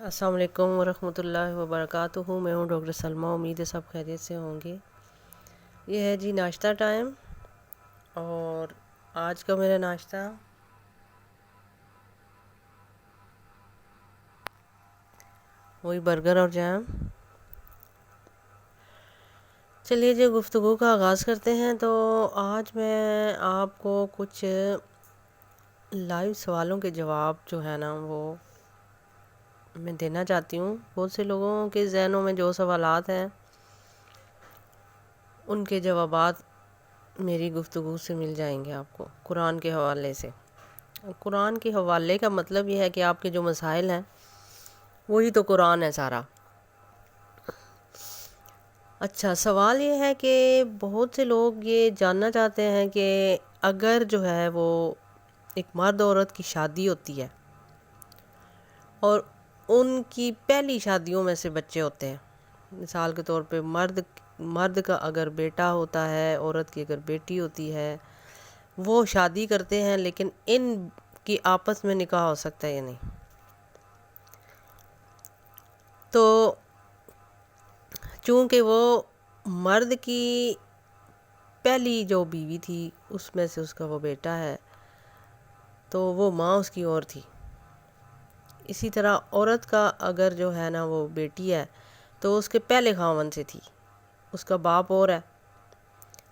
السلام علیکم ورحمۃ اللہ وبرکاتہ۔ میں ہوں ڈاکٹر سلمیٰ، امید ہے سب خیریت سے ہوں گے۔ یہ ہے جی ناشتہ ٹائم، اور آج کا میرا ناشتہ وہی برگر اور جیم۔ چلیے جی گفتگو کا آغاز کرتے ہیں۔ تو آج میں آپ کو کچھ لائیو سوالوں کے جواب جو ہے نا وہ میں دینا چاہتی ہوں۔ بہت سے لوگوں کے ذہنوں میں جو سوالات ہیں ان کے جوابات میری گفتگو سے مل جائیں گے آپ کو قرآن کے حوالے سے۔ قرآن کے حوالے کا مطلب یہ ہے کہ آپ کے جو مسائل ہیں وہی تو قرآن ہے سارا۔ اچھا، سوال یہ ہے کہ بہت سے لوگ یہ جاننا چاہتے ہیں کہ اگر جو ہے وہ ایک مرد عورت کی شادی ہوتی ہے اور ان کی پہلی شادیوں میں سے بچے ہوتے ہیں، مثال کے طور پہ مرد کا اگر بیٹا ہوتا ہے، عورت کی اگر بیٹی ہوتی ہے، وہ شادی کرتے ہیں، لیکن ان کی آپس میں نکاح ہو سکتا ہے یا نہیں؟ تو چونکہ وہ مرد کی پہلی جو بیوی تھی اس میں سے اس کا وہ بیٹا ہے، تو وہ ماں اس کی اور تھی۔ اسی طرح عورت کا اگر جو ہے نا وہ بیٹی ہے تو اس کے پہلے خاوند سے تھی، اس کا باپ اور ہے،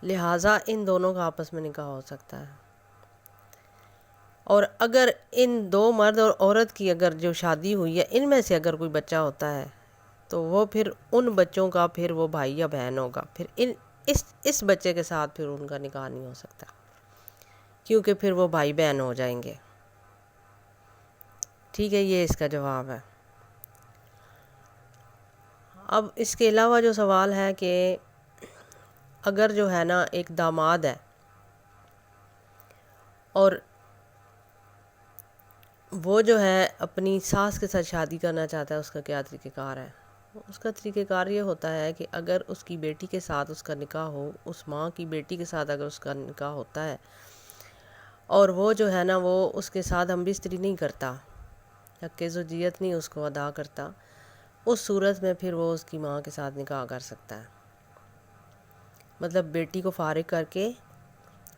لہٰذا ان دونوں کا آپس میں نکاح ہو سکتا ہے۔ اور اگر ان دو مرد اور عورت کی اگر جو شادی ہوئی ہے ان میں سے اگر کوئی بچہ ہوتا ہے تو وہ پھر ان بچوں کا پھر وہ بھائی یا بہن ہوگا، پھر اس بچے کے ساتھ پھر ان کا نکاح نہیں ہو سکتا، کیونکہ پھر وہ بھائی بہن ہو جائیں گے۔ ٹھیک ہے، یہ اس کا جواب ہے۔ اب اس کے علاوہ جو سوال ہے کہ اگر جو ہے نا ایک داماد ہے اور وہ جو ہے اپنی ساس کے ساتھ شادی کرنا چاہتا ہے، اس کا کیا طریقہ کار ہے؟ اس کا طریقہ کار یہ ہوتا ہے کہ اگر اس کی بیٹی کے ساتھ اس کا نکاح ہو، اس ماں کی بیٹی کے ساتھ اگر اس کا نکاح ہوتا ہے اور وہ جو ہے نا وہ اس کے ساتھ ہم بستری نہیں کرتا، حق زوجیت نہیں اس کو ادا کرتا، اس صورت میں پھر وہ اس کی ماں کے ساتھ نکاح کر سکتا ہے، مطلب بیٹی کو فارغ کر کے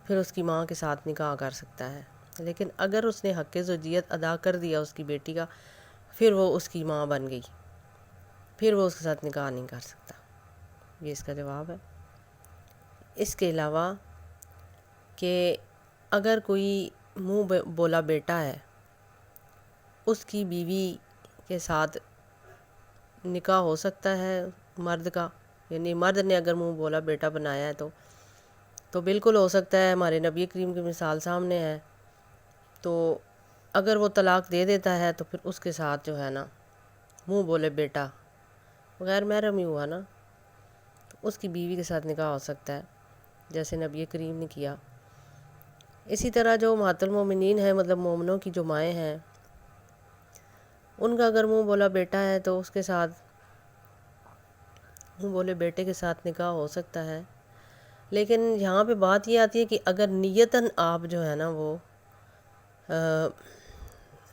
پھر اس کی ماں کے ساتھ نکاح کر سکتا ہے۔ لیکن اگر اس نے حق زوجیت ادا کر دیا اس کی بیٹی کا، پھر وہ اس کی ماں بن گئی، پھر وہ اس کے ساتھ نکاح نہیں کر سکتا۔ یہ اس کا جواب ہے۔ اس کے علاوہ کہ اگر کوئی منہ بولا بیٹا ہے، اس کی بیوی کے ساتھ نکاح ہو سکتا ہے مرد کا، یعنی مرد نے اگر منہ بولا بیٹا بنایا ہے تو بالکل ہو سکتا ہے۔ ہمارے نبی کریم کی مثال سامنے ہے، تو اگر وہ طلاق دے دیتا ہے تو پھر اس کے ساتھ جو ہے نا منہ بولے بیٹا غیر محرم ہی ہوا نا، تو اس کی بیوی کے ساتھ نکاح ہو سکتا ہے جیسے نبی کریم نے کیا۔ اسی طرح جو امہات المومنین ہیں، مطلب مومنوں کی جو مائیں ہیں، ان کا اگر منہ بولا بیٹا ہے تو اس کے ساتھ منہ بولے بیٹے کے ساتھ نکاح ہو سکتا ہے۔ لیکن یہاں پہ بات یہ آتی ہے کہ اگر نیتاً آپ جو ہے نا وہ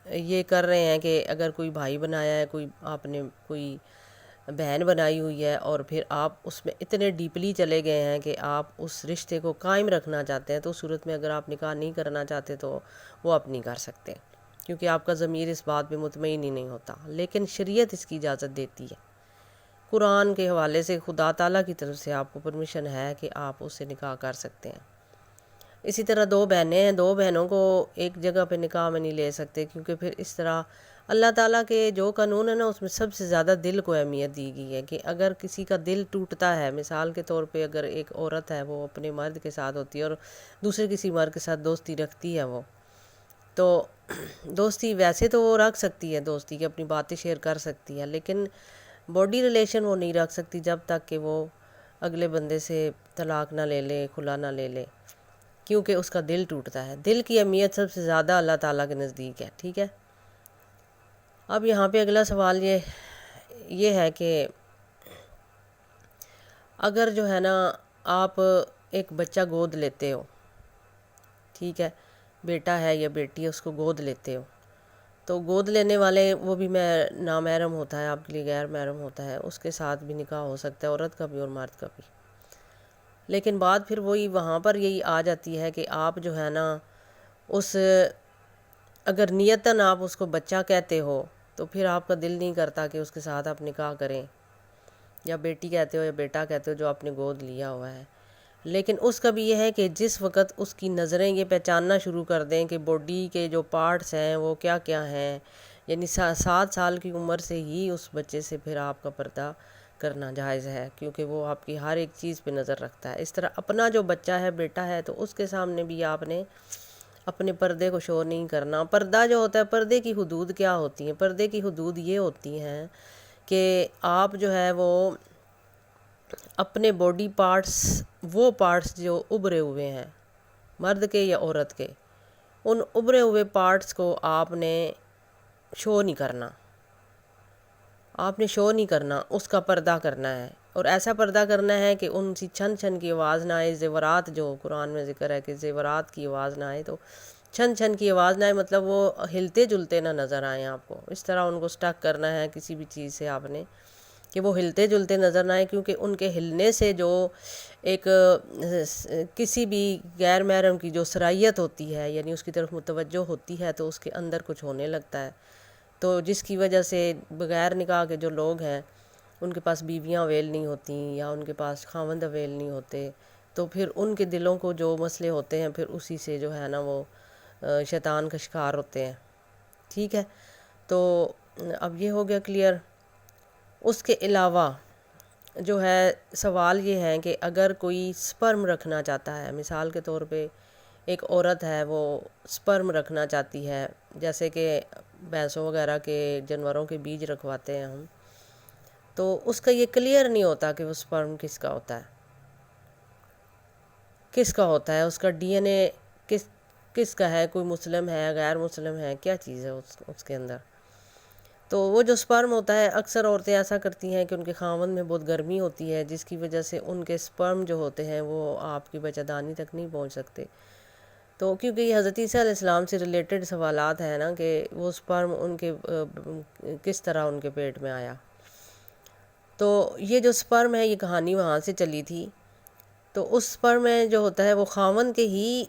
یہ کر رہے ہیں کہ اگر کوئی بھائی بنایا ہے، آپ نے کوئی بہن بنائی ہوئی ہے، اور پھر آپ اس میں اتنے ڈیپلی چلے گئے ہیں کہ آپ اس رشتے کو قائم رکھنا چاہتے ہیں، تو اس صورت میں اگر آپ نکاح نہیں کرنا چاہتے تو وہ آپ نہیں کر سکتے، کیونکہ آپ کا ضمیر اس بات پہ مطمئن ہی نہیں ہوتا۔ لیکن شریعت اس کی اجازت دیتی ہے، قرآن کے حوالے سے خدا تعالیٰ کی طرف سے آپ کو پرمیشن ہے کہ آپ اس سے نکاح کر سکتے ہیں۔ اسی طرح دو بہنیں ہیں، دو بہنوں کو ایک جگہ پہ نکاح میں نہیں لے سکتے، کیونکہ پھر اس طرح اللہ تعالیٰ کے جو قانون ہے نا اس میں سب سے زیادہ دل کو اہمیت دی گئی ہے، کہ اگر کسی کا دل ٹوٹتا ہے، مثال کے طور پہ اگر ایک عورت ہے وہ اپنے مرد کے ساتھ ہوتی ہے اور دوسرے کسی مرد کے ساتھ دوستی رکھتی ہے، وہ تو دوستی ویسے تو وہ رکھ سکتی ہے، دوستی کی اپنی باتیں شیئر کر سکتی ہے، لیکن باڈی ریلیشن وہ نہیں رکھ سکتی جب تک کہ وہ اگلے بندے سے طلاق نہ لے لے، کھلا نہ لے لے، کیونکہ اس کا دل ٹوٹتا ہے۔ دل کی اہمیت سب سے زیادہ اللہ تعالیٰ کے نزدیک ہے۔ ٹھیک ہے، اب یہاں پہ اگلا سوال یہ ہے کہ اگر جو ہے نا آپ ایک بچہ گود لیتے ہو، ٹھیک ہے، بیٹا ہے یا بیٹی ہے، اس کو گود لیتے ہو، تو گود لینے والے وہ بھی نامحرم ہوتا ہے، آپ کے لیے غیر محرم ہوتا ہے، اس کے ساتھ بھی نکاح ہو سکتا ہے، عورت کا بھی اور مرد کا بھی۔ لیکن بات پھر وہی وہاں پر یہی آ جاتی ہے کہ آپ جو ہے نا اس اگر نیتاً آپ اس کو بچہ کہتے ہو تو پھر آپ کا دل نہیں کرتا کہ اس کے ساتھ آپ نکاح کریں، یا بیٹی کہتے ہو یا بیٹا کہتے ہو جو آپ نے گود لیا ہوا ہے۔ لیکن اس کا بھی یہ ہے کہ جس وقت اس کی نظریں یہ پہچاننا شروع کر دیں کہ باڈی کے جو پارٹس ہیں وہ کیا کیا ہیں، یعنی 7 سال کی عمر سے ہی اس بچے سے پھر آپ کا پردہ کرنا جائز ہے، کیونکہ وہ آپ کی ہر ایک چیز پہ نظر رکھتا ہے۔ اس طرح اپنا جو بچہ ہے، بیٹا ہے، تو اس کے سامنے بھی آپ نے اپنے پردے کو شو نہیں کرنا۔ پردہ جو ہوتا ہے، پردے کی حدود کیا ہوتی ہیں؟ پردے کی حدود یہ ہوتی ہیں کہ آپ جو ہے وہ اپنے باڈی پارٹس، وہ پارٹس جو ابھرے ہوئے ہیں مرد کے یا عورت کے، ان ابھرے ہوئے پارٹس کو آپ نے شو نہیں کرنا، آپ نے شو نہیں کرنا، اس کا پردہ کرنا ہے۔ اور ایسا پردہ کرنا ہے کہ ان سی چھن چھن کی آواز نہ آئے، زیورات جو قرآن میں ذکر ہے کہ زیورات کی آواز نہ آئے، تو چھن چھن کی آواز نہ آئے مطلب وہ ہلتے جلتے نہ نظر آئیں آپ کو، اس طرح ان کو سٹک کرنا ہے کسی بھی چیز سے آپ نے کہ وہ ہلتے جلتے نظر نہ آئیں، کیونکہ ان کے ہلنے سے جو ایک کسی بھی غیر محرم کی جو صلاحیت ہوتی ہے، یعنی اس کی طرف متوجہ ہوتی ہے، تو اس کے اندر کچھ ہونے لگتا ہے، تو جس کی وجہ سے بغیر نکاح کے جو لوگ ہیں ان کے پاس بیویاں اویل نہیں ہوتیں یا ان کے پاس خاوند اویل نہیں ہوتے، تو پھر ان کے دلوں کو جو مسئلے ہوتے ہیں پھر اسی سے جو ہے نا وہ شیطان کا شکار ہوتے ہیں۔ ٹھیک ہے، تو اب یہ ہو گیا کلیئر۔ اس کے علاوہ جو ہے سوال یہ ہے کہ اگر کوئی سپرم رکھنا چاہتا ہے، مثال کے طور پہ ایک عورت ہے وہ سپرم رکھنا چاہتی ہے، جیسے کہ بھینسوں وغیرہ کے جانوروں کے بیج رکھواتے ہیں ہم، تو اس کا یہ کلیئر نہیں ہوتا کہ وہ سپرم کس کا ہوتا ہے، کس کا ہوتا ہے، اس کا ڈی این اے کس کا ہے، کوئی مسلم ہے، غیر مسلم ہے، کیا چیز ہے اس کے اندر۔ تو وہ جو سپرم ہوتا ہے، اکثر عورتیں ایسا کرتی ہیں کہ ان کے خاوند میں بہت گرمی ہوتی ہے، جس کی وجہ سے ان کے سپرم جو ہوتے ہیں وہ آپ کی بچہ دانی تک نہیں پہنچ سکتے، تو کیونکہ یہ حضرت عیسیٰ علیہ السلام سے ریلیٹڈ سوالات ہیں نا کہ وہ سپرم ان کے کس طرح ان کے پیٹ میں آیا، تو یہ جو سپرم ہے یہ کہانی وہاں سے چلی تھی۔ تو اس سپرم میں جو ہوتا ہے وہ خاوند کے ہی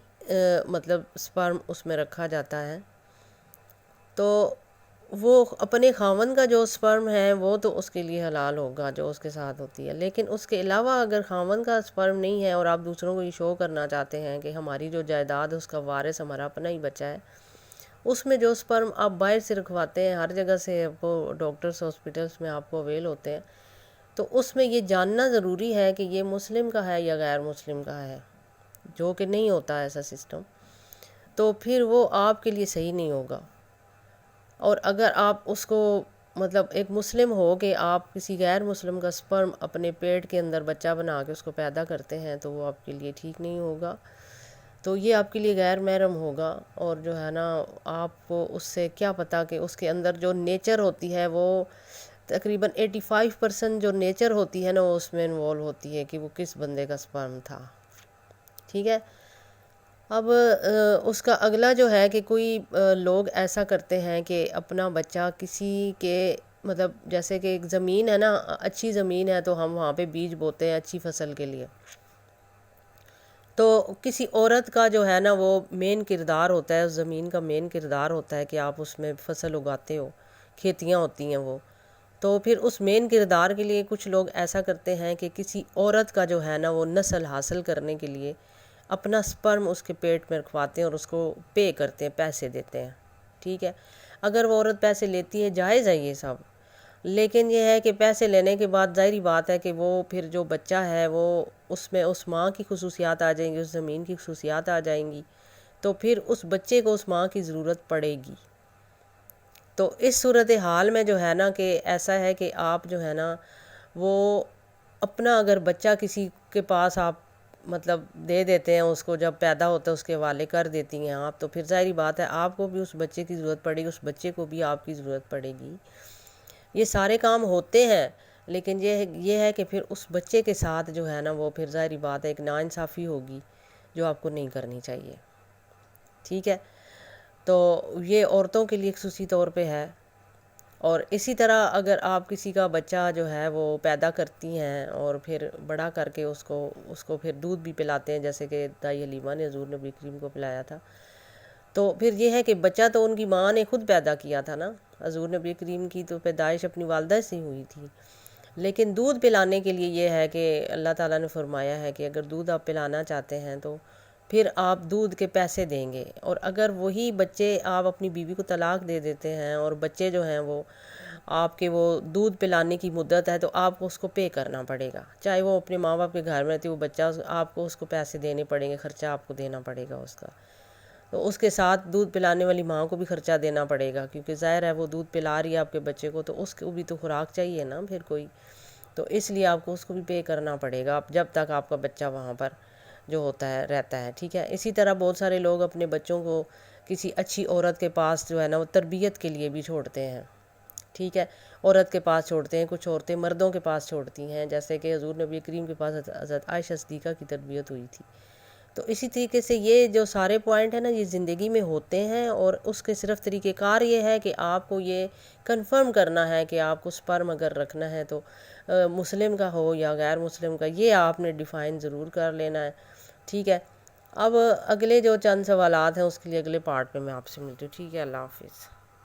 مطلب سپرم اس میں رکھا جاتا ہے، تو وہ اپنے خاوند کا جو سپرم ہے وہ تو اس کے لیے حلال ہوگا جو اس کے ساتھ ہوتی ہے، لیکن اس کے علاوہ اگر خاوند کا سپرم نہیں ہے اور آپ دوسروں کو یہ شو کرنا چاہتے ہیں کہ ہماری جو جائیداد اس کا وارث ہمارا اپنا ہی بچہ ہے، اس میں جو سپرم آپ باہر سے رکھواتے ہیں، ہر جگہ سے آپ کو ڈاکٹرز ہاسپٹلس میں آپ کو اویل ہوتے ہیں، تو اس میں یہ جاننا ضروری ہے کہ یہ مسلم کا ہے یا غیر مسلم کا ہے، جو کہ نہیں ہوتا ایسا سسٹم، تو پھر وہ آپ کے لیے صحیح نہیں ہوگا۔ اور اگر آپ اس کو مطلب ایک مسلم ہو کہ آپ کسی غیر مسلم کا سپرم اپنے پیٹ کے اندر بچہ بنا کے اس کو پیدا کرتے ہیں تو وہ آپ کے لیے ٹھیک نہیں ہوگا، تو یہ آپ کے لیے غیر محرم ہوگا، اور جو ہے نا آپ کو اس سے کیا پتہ کہ اس کے اندر جو نیچر ہوتی ہے وہ تقریباً 85% جو نیچر ہوتی ہے نا وہ اس میں انوالو ہوتی ہے کہ وہ کس بندے کا سپرم تھا۔ ٹھیک ہے، اب اس کا اگلا جو ہے کہ کوئی لوگ ایسا کرتے ہیں کہ اپنا بچہ کسی کے مطلب جیسے کہ ایک زمین ہے نا، اچھی زمین ہے تو ہم وہاں پہ بیج بوتے ہیں اچھی فصل کے لیے، تو کسی عورت کا جو ہے نا وہ مین کردار ہوتا ہے، اس زمین کا مین کردار ہوتا ہے کہ آپ اس میں فصل اگاتے ہو، کھیتیاں ہوتی ہیں وہ، تو پھر اس مین کردار کے لیے کچھ لوگ ایسا کرتے ہیں کہ کسی عورت کا جو ہے نا وہ نسل حاصل کرنے کے لیے اپنا سپرم اس کے پیٹ میں رکھواتے ہیں اور اس کو پے کرتے ہیں، پیسے دیتے ہیں۔ ٹھیک ہے، اگر وہ عورت پیسے لیتی ہے جائز ہے یہ سب، لیکن یہ ہے کہ پیسے لینے کے بعد ظاہری بات ہے کہ وہ پھر جو بچہ ہے وہ اس میں اس ماں کی خصوصیات آ جائیں گی، اس زمین کی خصوصیات آ جائیں گی، تو پھر اس بچے کو اس ماں کی ضرورت پڑے گی۔ تو اس صورتحال میں جو ہے نا کہ ایسا ہے کہ آپ جو ہے نا وہ اپنا اگر بچہ کسی کے پاس آپ مطلب دے دیتے ہیں، اس کو جب پیدا ہوتا ہے اس کے حوالے کر دیتی ہیں آپ، تو پھر ظاہری بات ہے آپ کو بھی اس بچے کی ضرورت پڑے گی، اس بچے کو بھی آپ کی ضرورت پڑے گی۔ یہ سارے کام ہوتے ہیں، لیکن یہ ہے کہ پھر اس بچے کے ساتھ جو ہے نا وہ پھر ظاہری بات ہے ایک ناانصافی ہوگی جو آپ کو نہیں کرنی چاہیے۔ ٹھیک ہے، تو یہ عورتوں کے لیے خصوصی طور پہ ہے۔ اور اسی طرح اگر آپ کسی کا بچہ جو ہے وہ پیدا کرتی ہیں اور پھر بڑا کر کے اس کو پھر دودھ بھی پلاتے ہیں، جیسے کہ دائی حلیمہ نے حضور نبی کریم کو پلایا تھا، تو پھر یہ ہے کہ بچہ تو ان کی ماں نے خود پیدا کیا تھا نا، حضور نبی کریم کی تو پیدائش اپنی والدہ سے ہوئی تھی، لیکن دودھ پلانے کے لیے یہ ہے کہ اللہ تعالیٰ نے فرمایا ہے کہ اگر دودھ آپ پلانا چاہتے ہیں تو پھر آپ دودھ کے پیسے دیں گے، اور اگر وہی بچے آپ اپنی بیوی کو طلاق دے دیتے ہیں اور بچے جو ہیں وہ آپ کے وہ دودھ پلانے کی مدت ہے تو آپ کو اس کو پے کرنا پڑے گا، چاہے وہ اپنے ماں باپ کے گھر میں رہتی وہ بچہ، آپ کو اس کو پیسے دینے پڑیں گے، خرچہ آپ کو دینا پڑے گا اس کا، تو اس کے ساتھ دودھ پلانے والی ماں کو بھی خرچہ دینا پڑے گا، کیونکہ ظاہر ہے وہ دودھ پلا رہی ہے آپ کے بچے کو تو اس کو بھی تو خوراک چاہیے نا پھر کوئی، تو اس لیے آپ کو اس کو بھی پے کرنا پڑے گا جب تک آپ کا بچہ وہاں پر جو ہوتا ہے رہتا ہے، ٹھیک ہے۔ اسی طرح بہت سارے لوگ اپنے بچوں کو کسی اچھی عورت کے پاس جو ہے نا وہ تربیت کے لیے بھی چھوڑتے ہیں، ٹھیک ہے، عورت کے پاس چھوڑتے ہیں، کچھ عورتیں مردوں کے پاس چھوڑتی ہیں، جیسے کہ حضور نبی کریم کے پاس حضرت عائشہ صدیقہ کی تربیت ہوئی تھی۔ تو اسی طریقے سے یہ جو سارے پوائنٹ ہیں نا یہ زندگی میں ہوتے ہیں، اور اس کے صرف طریقہ کار یہ ہے کہ آپ کو یہ کنفرم کرنا ہے کہ آپ کو سپرم اگر رکھنا ہے تو مسلم کا ہو یا غیر مسلم کا، یہ آپ نے ڈیفائن ضرور کر لینا ہے، ٹھیک ہے۔ اب اگلے جو چند سوالات ہیں اس کے لیے اگلے پارٹ میں آپ سے ملتی ہوں، ٹھیک ہے، اللہ حافظ۔